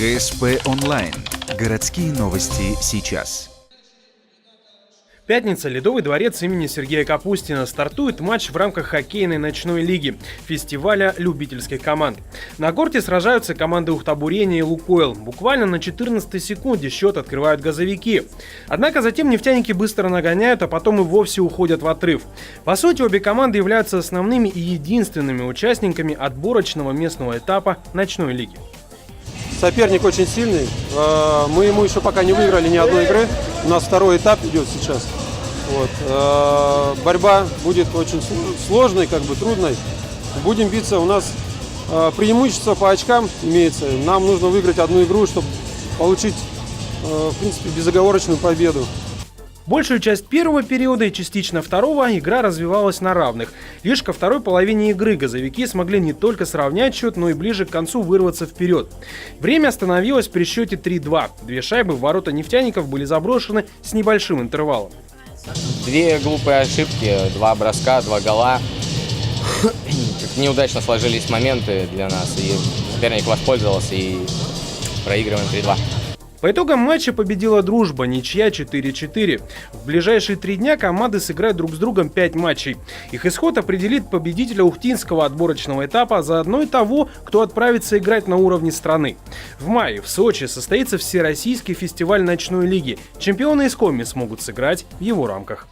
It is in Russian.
ГСП онлайн. Городские новости сейчас. Пятница. Ледовый дворец имени Сергея Капустина. Стартует матч в рамках хоккейной ночной лиги, фестиваля любительских команд. На корте сражаются команды Ухтабурения и Лукойл. Буквально на 14-й секунде счет открывают газовики. Однако затем нефтяники быстро нагоняют, а потом и вовсе уходят в отрыв. По сути, обе команды являются основными и единственными участниками отборочного местного этапа ночной лиги. Соперник очень сильный. Мы ему еще пока не выиграли ни одной игры. У нас второй этап идет сейчас. Борьба будет очень сложной, трудной. Будем биться. У нас преимущество по очкам имеется. Нам нужно выиграть одну игру, чтобы получить, в принципе, безоговорочную победу. Большую часть первого периода и частично второго игра развивалась на равных. Лишь ко второй половине игры газовики смогли не только сравнять счет, но и ближе к концу вырваться вперед. Время остановилось при счете 3-2. Две шайбы в ворота нефтяников были заброшены с небольшим интервалом. Две глупые ошибки, два броска, два гола. Неудачно сложились моменты для нас, и соперник воспользовался, и проигрываем 3-2. По итогам матча победила дружба, ничья 4-4. В ближайшие 3 дня команды сыграют друг с другом 5 матчей. Их исход определит победителя ухтинского отборочного этапа, а заодно и того, кто отправится играть на уровне страны. В мае в Сочи состоится Всероссийский фестиваль ночной лиги. Чемпионы из Коми смогут сыграть в его рамках.